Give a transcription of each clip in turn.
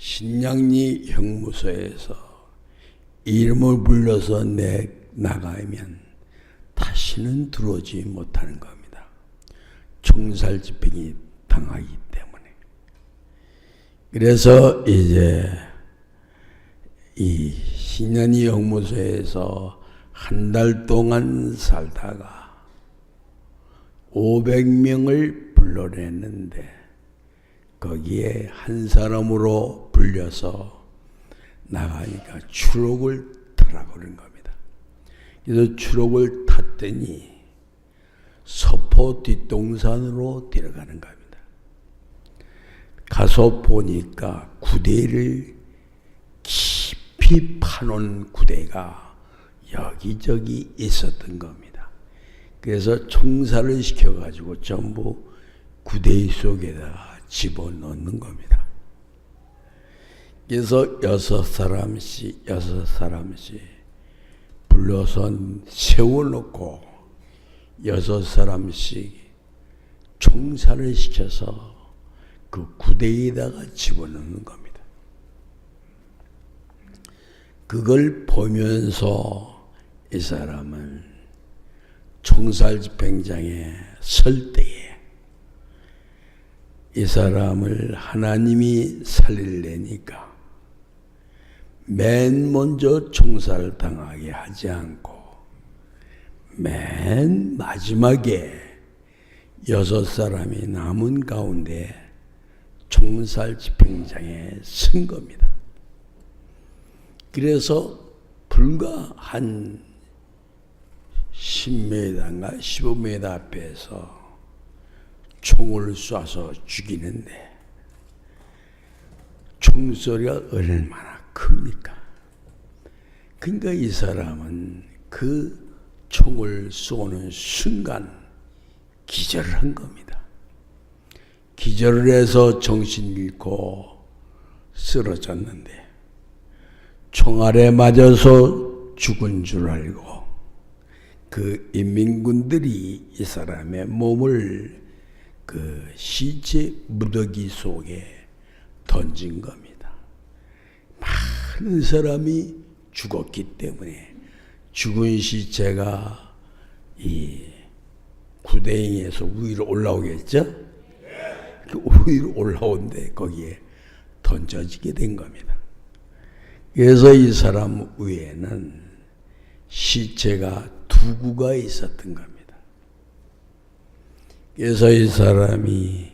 신양리 형무소에서 이름을 불러서 나가면 다시는 들어오지 못하는 겁니다. 총살 집행이 당하기 때문에. 그래서 이제 이 신양리 형무소에서 한 달 동안 살다가 500명을 불러냈는데 거기에 한 사람으로 불려서 나가니까 추록을 타라고 그런 겁니다. 그래서 추록을 탔더니 서포 뒷동산으로 데려가는 겁니다. 가서 보니까 구대를 깊이 파놓은 구대가 여기저기 있었던 겁니다. 그래서 총살을 시켜가지고 전부 구대 속에다가 집어넣는 겁니다. 그래서 6사람씩 불러서 세워놓고 6사람씩 총살을 시켜서 그 구대에다가 집어넣는 겁니다. 그걸 보면서 이 사람은 총살 집행장에 설 때에 이 사람을 하나님이 살리려니까 맨 먼저 총살 당하게 하지 않고 맨 마지막에 6사람이 남은 가운데 총살 집행장에 쓴 겁니다. 그래서 불과 한 10m인가 15m 앞에서 총을 쏴서 죽이는데 총소리가 얼마나 큽니까? 그러니까 이 사람은 그 총을 쏘는 순간 기절을 한 겁니다. 기절을 해서 정신 잃고 쓰러졌는데 총알에 맞아서 죽은 줄 알고 그 인민군들이 이 사람의 몸을 그 시체 무더기 속에 던진 겁니다. 많은 사람이 죽었기 때문에 죽은 시체가 이 구대ing에서 위로 올라오겠죠? 그 위로 올라오는데 거기에 던져지게 된 겁니다. 그래서 이 사람 위에는 시체가 2구가 있었던 겁니다. 그래서 이 사람이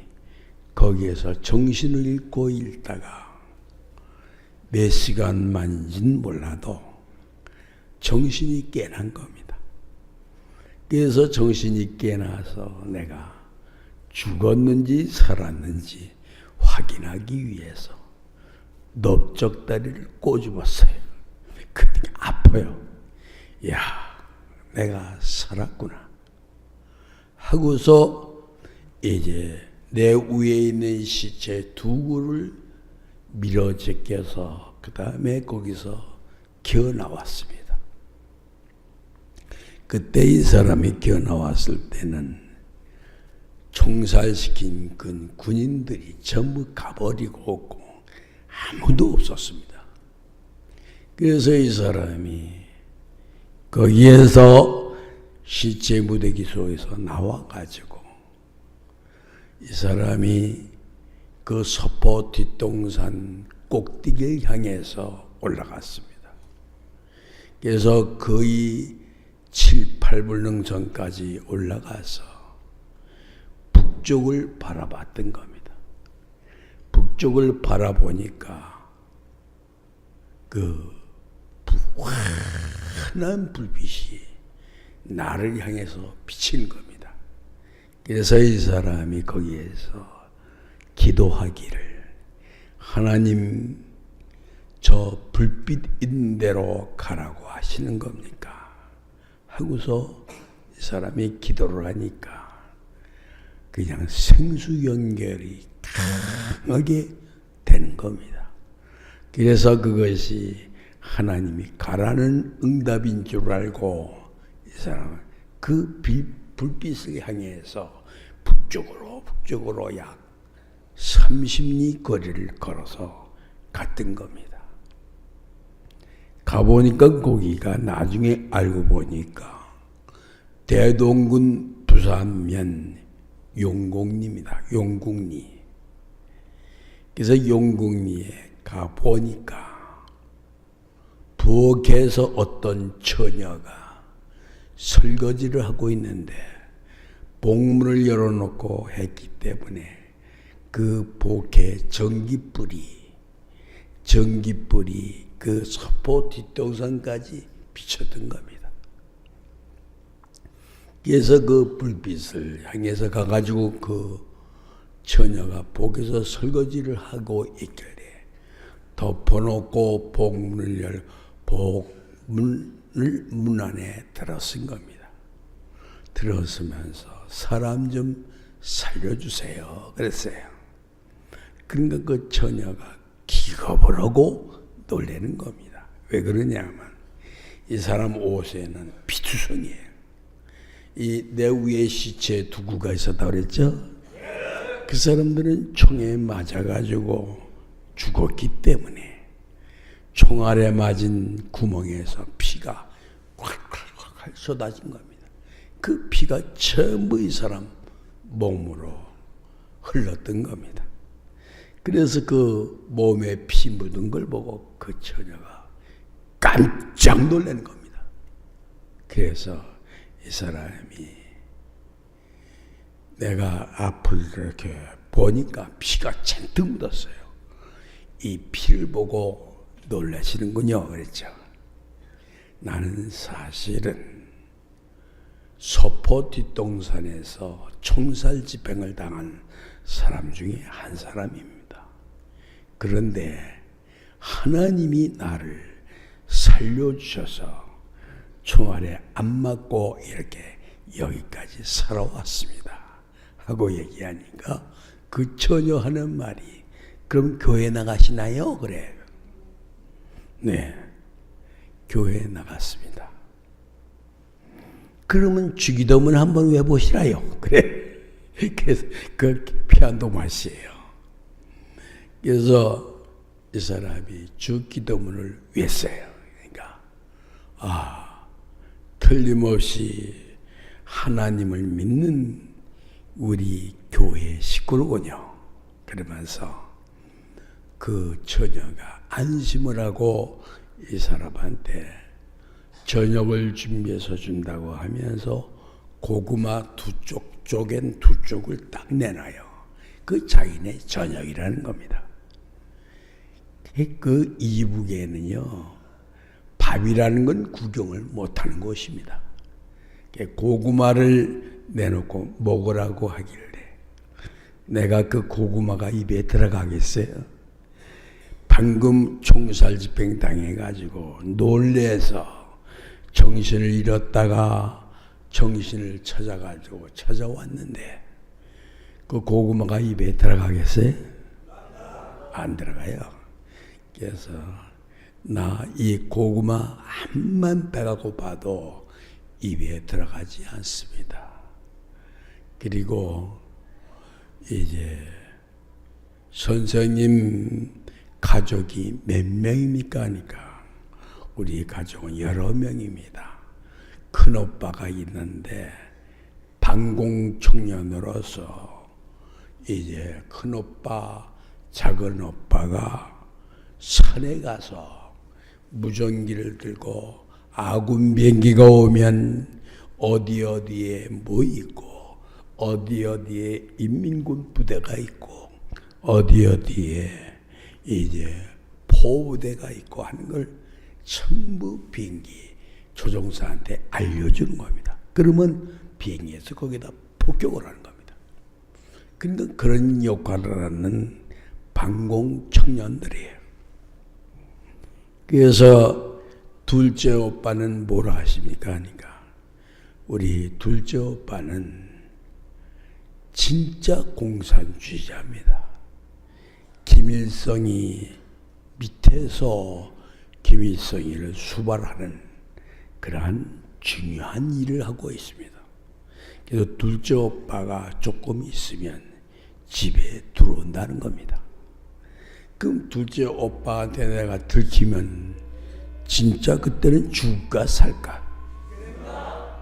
거기에서 정신을 잃고 있다가 몇 시간만인지는 몰라도 정신이 깨난 겁니다. 그래서 정신이 깨나서 내가 죽었는지 살았는지 확인하기 위해서 넓적다리를 꼬집었어요. 그때 아파요. 야, 내가 살았구나 하고서 이제 내 위에 있는 시체 2구를 밀어 제껴서 그 다음에 거기서 기어 나왔습니다. 그때 이 사람이 기어 나왔을 때는 총살시킨 그 군인들이 전부 가버리고 없고 아무도 없었습니다. 그래서 이 사람이 거기에서 시체 무더기 속에서 나와가지고 이 사람이 그 서포 뒷동산 꼭대기를 향해서 올라갔습니다. 그래서 거의 7, 8불능 전까지 올라가서 북쪽을 바라봤던 겁니다. 북쪽을 바라보니까 그 환한 불빛이 나를 향해서 비치는 겁니다. 그래서 이 사람이 거기에서 기도하기를 하나님 저 불빛 있는 대로 가라고 하시는 겁니까? 하고서 이 사람이 기도를 하니까 그냥 생수 연결이 강하게 되는 겁니다. 그래서 그것이 하나님이 가라는 응답인 줄 알고 이 사람은 그 불빛을 향해서 북쪽으로 약 30리 거리를 걸어서 갔던 겁니다. 가보니까 거기가 나중에 알고 보니까 대동군 부산면 용궁리입니다. 용궁리. 그래서 용궁리에 가보니까 부엌에서 어떤 처녀가 설거지를 하고 있는데 복문을 열어놓고 했기 때문에 그 부엌에 전기불이 그 서포 뒷동산까지 비쳤던 겁니다. 그래서 그 불빛을 향해서 가가지고 그 처녀가 부엌에서 설거지를 하고 있길래 덮어놓고 복문을 문 안에 들어선 겁니다. 들어서면서 사람 좀 살려주세요 그랬어요. 그러니까 그 처녀가 기겁을 하고 놀라는 겁니다. 왜 그러냐면 이 사람 옷에는 피투성이에요. 이 내 위에 시체 두구가 있었다 그랬죠? 그 사람들은 총에 맞아가지고 죽었기 때문에 총알에 맞은 구멍에서 피가 콸콸콸 쏟아진 겁니다. 그 피가 전부 이 사람 몸으로 흘렀던 겁니다. 그래서 그 몸에 피 묻은 걸 보고 그 처녀가 깜짝 놀란 겁니다. 그래서 이 사람이 내가 앞을 이렇게 보니까 피가 잔뜩 묻었어요. 이 피를 보고 놀라시는군요 그랬죠. 나는 사실은 서포 뒷동산에서 총살 집행을 당한 사람 중에 한 사람입니다. 그런데 하나님이 나를 살려주셔서 총알에 안 맞고 이렇게 여기까지 살아왔습니다 하고 얘기하니까 그 처녀 하는 말이 그럼 교회 나가시나요? 그래. 네, 교회에 나갔습니다. 그러면 주기도문 한번 외보시라요. 그래. 그래서 그 피한도 맛이에요. 그래서 이 사람이 주기도문을 외웠어요. 그러니까 틀림없이 하나님을 믿는 우리 교회 식구로군요. 그러면서 그 처녀가 안심을 하고 이 사람한테 저녁을 준비해서 준다고 하면서 고구마 쪼갠 두 쪽을 딱 내놔요. 그 자기네 저녁이라는 겁니다. 그 이북에는요, 밥이라는 건 구경을 못하는 곳입니다. 고구마를 내놓고 먹으라고 하길래 내가 그 고구마가 입에 들어가겠어요? 방금 총살 집행 당해가지고 놀래서 정신을 잃었다가 정신을 찾아가지고 찾아왔는데 그 고구마가 입에 들어가겠어요? 안 들어가요. 그래서 나 이 고구마 한만 배가 고파도 입에 들어가지 않습니다. 그리고 이제 선생님 가족이 몇 명입니까? 하니까 우리 가족은 여러 명입니다. 큰오빠가 있는데 방공청년으로서 이제 큰오빠, 작은오빠가 산에 가서 무전기를 들고 아군 비행기가 오면 어디에 뭐 있고 어디에 인민군 부대가 있고 어디에 이제 포부대가 있고 하는 걸 전부 비행기 조종사한테 알려주는 겁니다. 그러면 비행기에서 거기다 폭격을 하는 겁니다. 그러니까 그런 역할을 하는 방공 청년들이에요. 그래서 둘째 오빠는 뭐라 하십니까? 하니까 우리 둘째 오빠는 진짜 공산주의자입니다. 김일성이 밑에서 김일성이를 수발하는 그러한 중요한 일을 하고 있습니다. 그래서 둘째 오빠가 조금 있으면 집에 들어온다는 겁니다. 그럼 둘째 오빠한테 내가 들키면 진짜 그때는 죽을까 살까?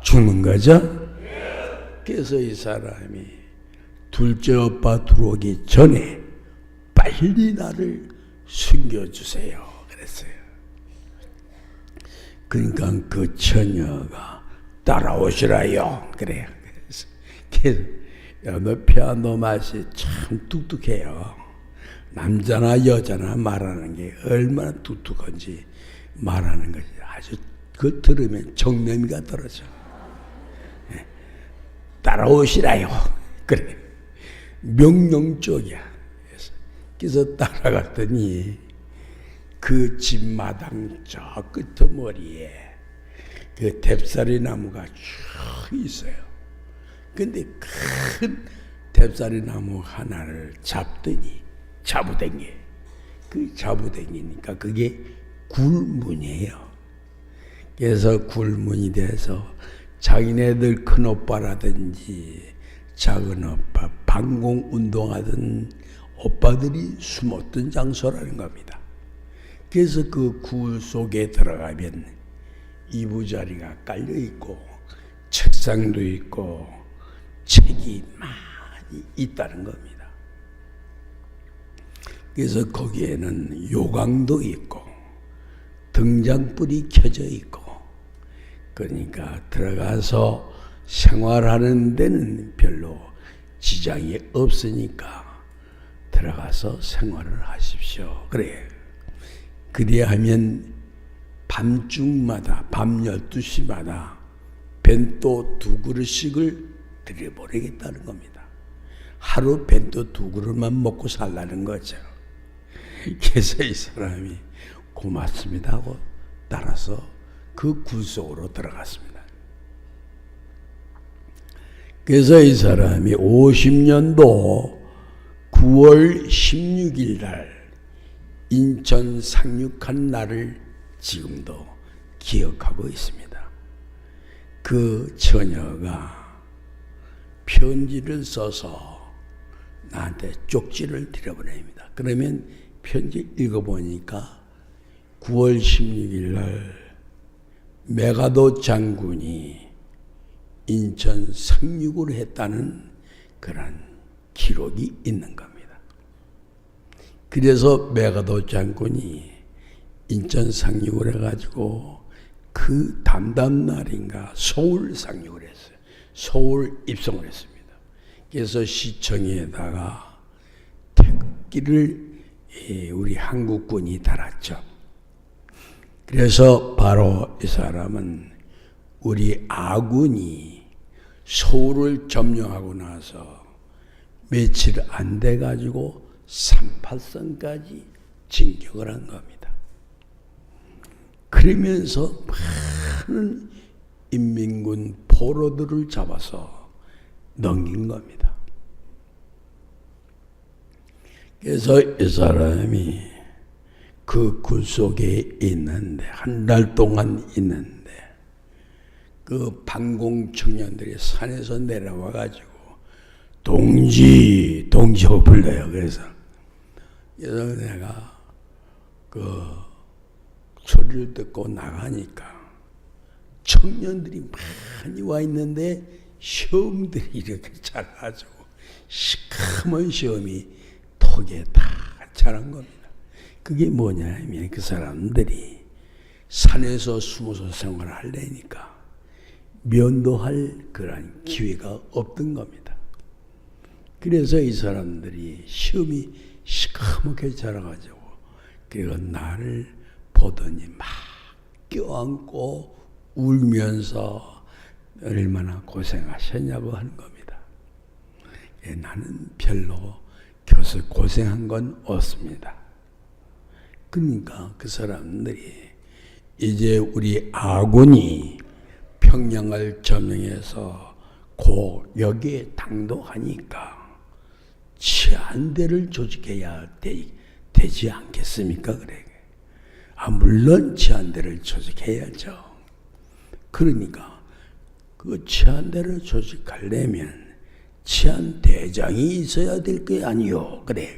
죽는 거죠? 그래서 이 사람이 둘째 오빠 들어오기 전에 빨리 나를 숨겨주세요 그랬어요. 그러니까 그 처녀가 따라오시라요 그래요. 그래서 야, 너 피아노 맛이 참 뚝뚝해요. 남자나 여자나 말하는 게 얼마나 뚝뚝한지 말하는 것이 아주 그 들으면 정내미가 떨어져. 따라오시라요. 그래. 명령적이야. 그래서 따라갔더니 그 집마당 저 끄트머리에 그 뎁사리 나무가 쭉 있어요. 근데 큰 뎁사리 나무 하나를 잡으댕겨. 그 잡으댕기니까 그게 굴문이에요. 그래서 굴문이 돼서 자기네들 큰 오빠라든지 작은 오빠, 방공 운동하던 오빠들이 숨었던 장소라는 겁니다. 그래서 그 굴 속에 들어가면 이부자리가 깔려 있고 책상도 있고 책이 많이 있다는 겁니다. 그래서 거기에는 요강도 있고 등잔불이 켜져 있고 그러니까 들어가서 생활하는 데는 별로 지장이 없으니까 들어가서 생활을 하십시오. 그래. 그리하면 밤중마다 밤 12시마다 벤또 2그릇씩을 드려보내겠다는 겁니다. 하루 벤또 2그릇만 먹고 살라는 거죠. 그래서 이 사람이 고맙습니다 하고 따라서 그 굴 속으로 들어갔습니다. 그래서 이 사람이 50년도 9월 16일 날 인천 상륙한 날을 지금도 기억하고 있습니다. 그 처녀가 편지를 써서 나한테 쪽지를 드려보냅니다. 그러면 편지 읽어보니까 9월 16일 날 메가도 장군이 인천 상륙을 했다는 그런 기록이 있는 겁니다. 그래서 메가도 장군이 인천 상륙을 해가지고 그 다음 날인가 서울 상륙을 했어요. 서울 입성을 했습니다. 그래서 시청에다가 태극기를 우리 한국군이 달았죠. 그래서 바로 이 사람은 우리 아군이 서울을 점령하고 나서 며칠 안 돼가지고 38선까지 진격을 한 겁니다. 그러면서 많은 인민군 포로들을 잡아서 넘긴 겁니다. 그래서 이 사람이 그 굴 속에 있는데 한 달 동안 있는데 그 방공 청년들이 산에서 내려와 가지고 동지하고 불러요. 그래서 내가 그 소리를 듣고 나가니까 청년들이 많이 와 있는데 시험들이 이렇게 자라가지고 시커먼 시험이 턱에 다 자란 겁니다. 그게 뭐냐면 그 사람들이 산에서 숨어서 생활을 하려니까 면도할 그런 기회가 없던 겁니다. 그래서 이 사람들이 시험이 시커멓게 자라가지고 그리고 나를 보더니 막 껴안고 울면서 얼마나 고생하셨냐고 하는 겁니다. 나는 별로 교수 고생한 건 없습니다. 그러니까 그 사람들이 이제 우리 아군이 평양을 점령해서 여기에 당도하니까 치안대를 조직해야 되지 않겠습니까? 그래. 물론 치안대를 조직해야죠. 그러니까 그 치안대를 조직하려면 치안대장이 있어야 될 게 아니요. 그래.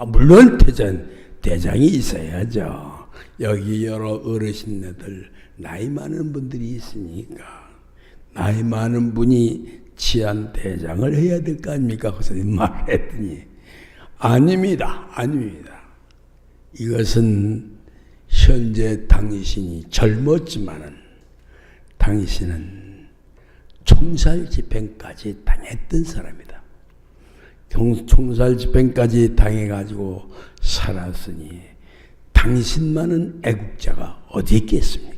물론 대장이 있어야죠. 여기 여러 어르신네들 나이 많은 분들이 있으니까 나이 많은 분이 치안 대장을 해야 될 거 아닙니까? 그래서 말했더니 아닙니다. 이것은 현재 당신이 젊었지만은 당신은 총살 집행까지 당했던 사람이다. 총살 집행까지 당해가지고 살았으니 당신만은 애국자가 어디 있겠습니까?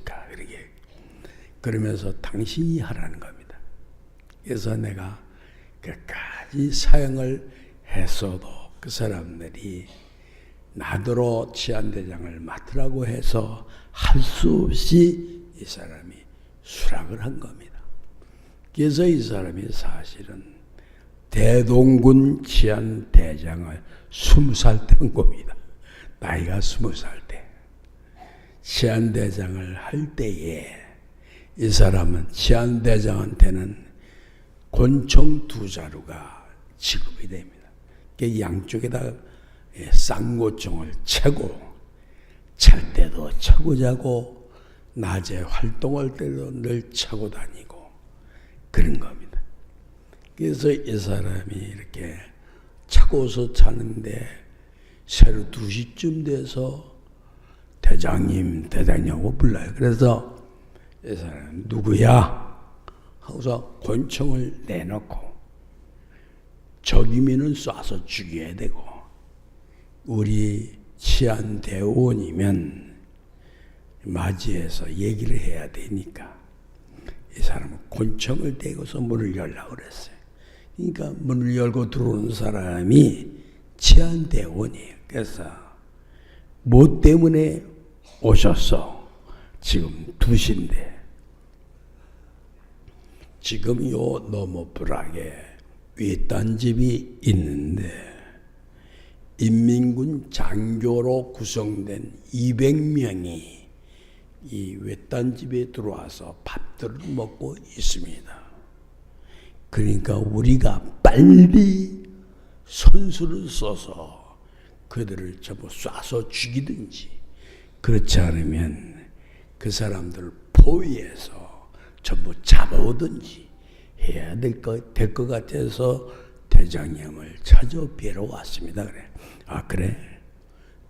그러면서 당신이 하라는 겁니다. 그래서 내가 끝까지 사형을 했어도 그 사람들이 나더러 치안대장을 맡으라고 해서 할 수 없이 이 사람이 수락을 한 겁니다. 그래서 이 사람이 사실은 대동군 치안대장을 20살 때 한 겁니다. 나이가 20살 때. 치안대장을 할 때에 이 사람은 치안대장한테는 권총 2자루가 지급이 됩니다. 양쪽에다 쌍고총을 채고 잘 때도 차고 자고 낮에 활동할 때도 늘 차고 다니고 그런 겁니다. 그래서 이 사람이 이렇게 차고서 자는데 새로 2시쯤 돼서 대장님하고 불러요. 그래서 이 사람 누구야? 하고서 권총을 내놓고 적이면은 쏴서 죽여야 되고 우리 치안대원이면 맞이해서 얘기를 해야 되니까 이 사람은 권총을 대고서 문을 열라고 그랬어요. 그러니까 문을 열고 들어오는 사람이 치안대원이에요. 그래서 뭐 때문에 오셨어? 지금 2시인데 지금 요 너머 불악에 외딴 집이 있는데 인민군 장교로 구성된 200명이 이 외딴 집에 들어와서 밥들을 먹고 있습니다. 그러니까 우리가 빨리 선수를 써서 그들을 전부 쏴서 죽이든지 그렇지 않으면 그 사람들을 포위해서 전부 잡아오든지 해야 될 것 같아서 대장님을 찾아 뵈러 왔습니다. 그래. 아 그래?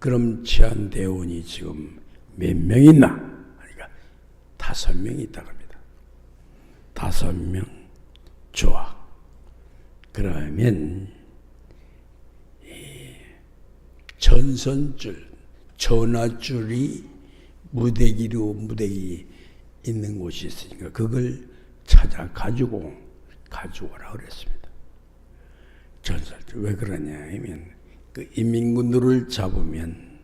그럼 치안대원이 지금 몇 명 있나? 그러니까 5명 있다고 합니다. 5명. 좋아. 그러면 전선줄, 전화줄이 무대기 있는 곳이 있으니까 그걸 찾아 가지고 가져오라고 그랬습니다. 전설줄 왜 그러냐 하면 그 인민군들을 잡으면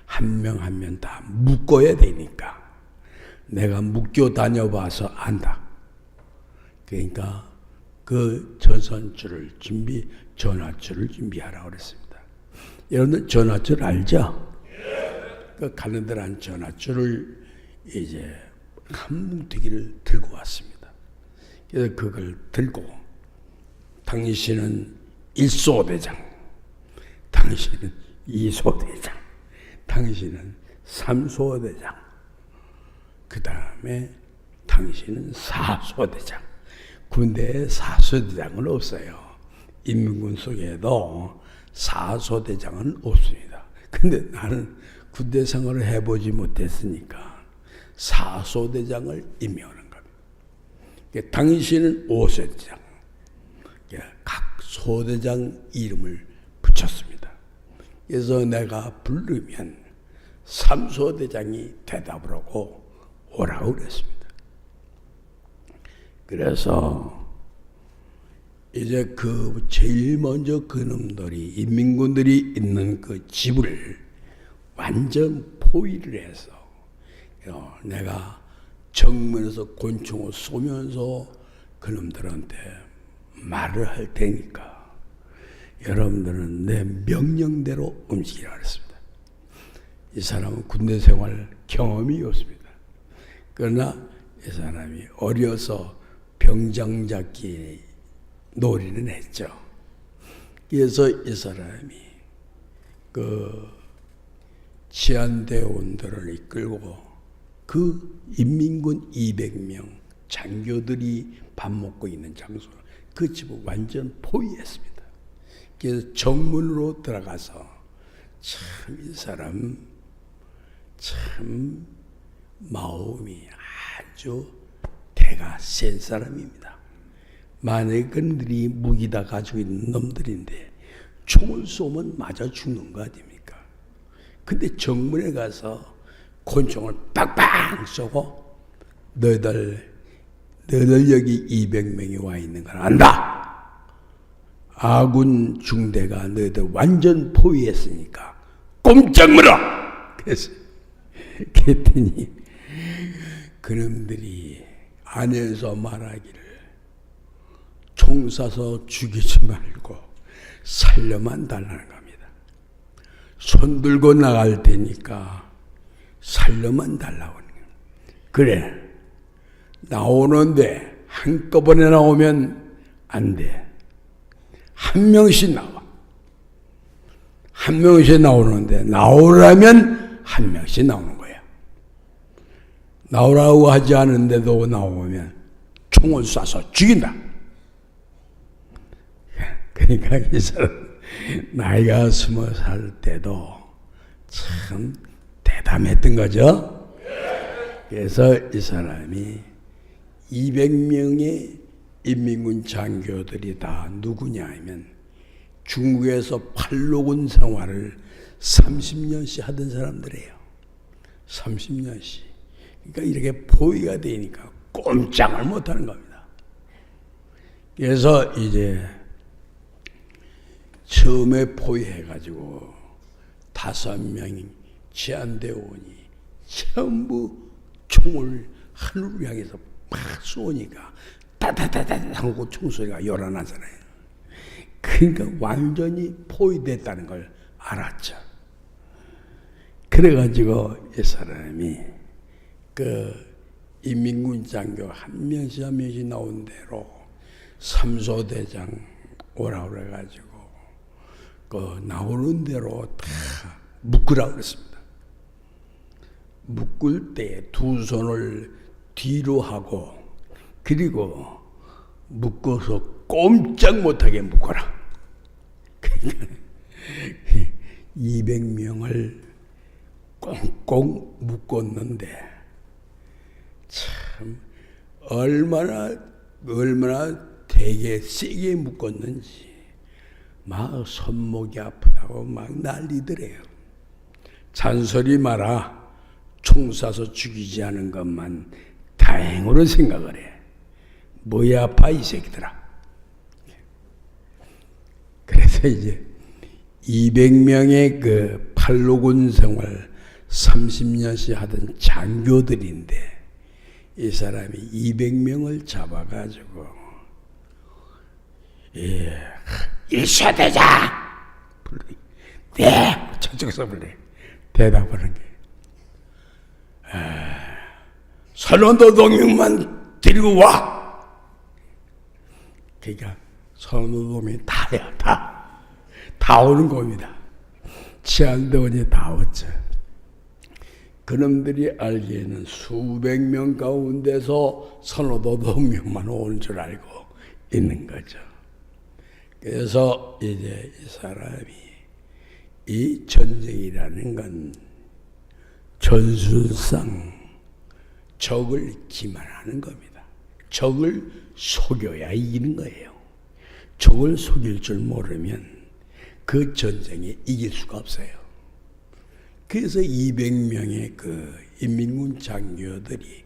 한 명 한 명 다 묶어야 되니까 내가 묶여 다녀봐서 안다. 그러니까 그 전선줄을 전화줄을 준비하라고 그랬습니다. 여러분들 전화줄 알죠? 그 가는 데란 전화줄을 이제 한 뭉태기를 들고 왔습니다. 그래서 그걸 들고 당신은 1소대장, 당신은 2소대장, 당신은 3소대장, 그 다음에 당신은 4소대장. 군대에 4소대장은 없어요. 인민군 속에도 4소대장은 없습니다. 근데 나는 군대 생활을 해보지 못했으니까 4소대장을 임명하는 겁니다. 당신은 5소대장. 각 소대장 이름을 붙였습니다. 그래서 내가 부르면 3소대장이 대답을 하고 오라고 그랬습니다. 그래서 이제 그 제일 먼저 그놈들이 인민군들이 있는 그 집을 완전 포위를 해서 내가 정면에서 권총을 쏘면서 그놈들한테 말을 할 테니까 여러분들은 내 명령대로 움직이라 그랬습니다. 이 사람은 군대 생활 경험이 없습니다. 그러나 이 사람이 어려서 병장 잡기 놀이는 했죠. 그래서 이 사람이 그 치안대원들을 이끌고 그 인민군 200명 장교들이 밥 먹고 있는 장소, 그 집을 완전 포위했습니다. 그래서 정문으로 들어가서 참 이 사람 참 마음이 아주 대가 센 사람입니다. 만약에 그들이 무기다 가지고 있는 놈들인데 총을 쏘면 맞아 죽는 거 아닙니까? 근데 정문에 가서 권총을 빵빵 쏘고 너희들 여기 200명이 와 있는 걸 안다. 아군 중대가 너희들 완전 포위했으니까 꼼짝 마라. 그랬더니 그놈들이 안에서 말하기를 총 쏴서 죽이지 말고 살려만 달라는 겁니다. 손 들고 나갈 테니까 살려만 달라고 하는 거예요. 그래, 나오는데 한꺼번에 나오면 안 돼. 한 명씩 나와. 한 명씩 나오는데 나오려면 한 명씩 나오는 거야. 나오라고 하지 않은데도 나오면 총을 쏴서 죽인다. 그러니까 이 사람 나이가 20살 때도 참 대담했던 거죠. 그래서 이 사람이 200명의 인민군 장교들이 다 누구냐 하면 중국에서 팔로군 생활을 30년씩 하던 사람들이에요. 30년씩. 그러니까 이렇게 포위가 되니까 꼼짝을 못하는 겁니다. 그래서 이제 처음에 포위해가지고 5명이 치안대원이 전부 총을 하늘을 향해서 막 쏘니까 따다다다다 하고 총소리가 요란하잖아요. 그러니까 완전히 포위됐다는 걸 알았죠. 그래가지고 이 사람이 그 인민군 장교 한 명씩 나온 대로 삼소대장 오라고 그래가지고 그 나오는 대로 다 묶으라고 그랬습니다. 묶을 때 두 손을 뒤로 하고 그리고 묶어서 꼼짝 못하게 묶어라. 그러니까 200명을 꽁꽁 묶었는데 참 얼마나 되게 세게 묶었는지 막 손목이 아프다고 막 난리더래요. 잔소리 마라. 총 쏴서 죽이지 않은 것만 다행으로 생각을 해. 뭐야 아파 이 새끼들아. 그래서 이제 200명의 그 팔로군 생활 30년씩 하던 장교들인데 이 사람이 200명을 잡아가지고 일사대장 네 저쪽에서 불러 대답하는 게 선원도 동맹만 데리고 와. 그러니까 선원도 동맹이 다야 다 오는 겁니다. 치안대원이 다 왔죠. 그놈들이 알기에는 수백 명 가운데서 선호도 동맹만 오는 줄 알고 있는 거죠. 그래서 이제 이 사람이 이 전쟁이라는 건 전술상 적을 기만하는 겁니다. 적을 속여야 이기는 거예요. 적을 속일 줄 모르면 그 전쟁에 이길 수가 없어요. 그래서 200명의 그 인민군 장교들이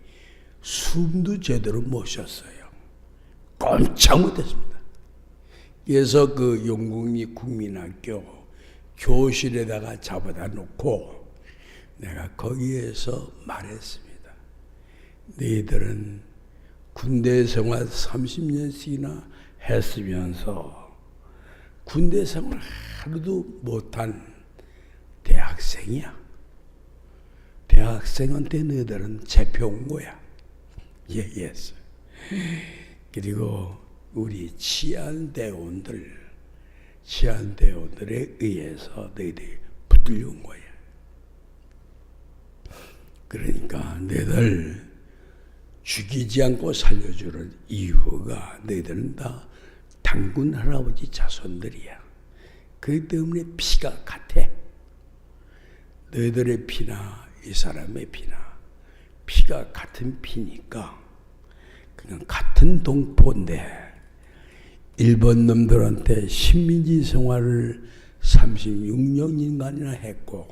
숨도 제대로 못 쉬었어요. 꼼짝 못했습니다. 그래서 그 용궁리 국민학교 교실에다가 잡아다 놓고 내가 거기에서 말했습니다. 너희들은 군대 생활 30년씩이나 했으면서 군대 생활 하루도 못한 대학생이야. 대학생한테 너희들은 잡혀온 거야. 얘기했어요. 그리고 우리 치안대원들에 의해서 너희들이 붙들려온 거야. 그러니까 너희들 죽이지 않고 살려주는 이유가 너희들은 다 당군 할아버지 자손들이야. 그렇기 때문에 피가 같아. 너희들의 피나 이 사람의 피가 같은 피니까 그냥 같은 동포인데 일본 놈들한테 식민지 생활을 36년인가나 했고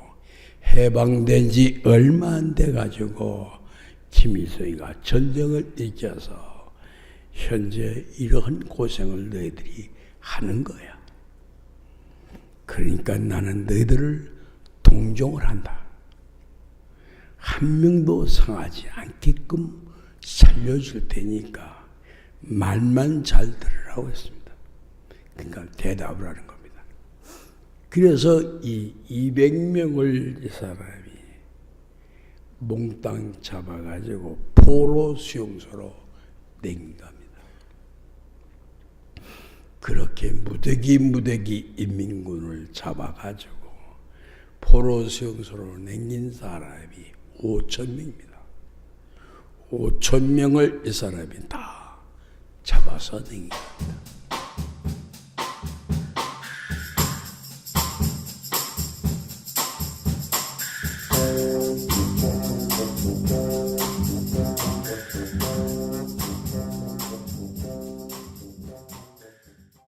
해방된 지 얼마 안 돼가지고 김일성이가 전쟁을 이겨서 현재 이러한 고생을 너희들이 하는 거야. 그러니까 나는 너희들을 동정을 한다. 한 명도 상하지 않게끔 살려줄 테니까 말만 잘 들으라고 했습니다. 그러니까 대답을 하는 겁니다. 그래서 이 200명을 이 사람이 몽땅 잡아가지고 포로 수용소로 댕깁니다. 그렇게 무더기 인민군을 잡아가지고 포로 수용소로 남긴 사람이 5,000명입니다. 5,000명을 이 사람이 다 잡아서 댕깁니다.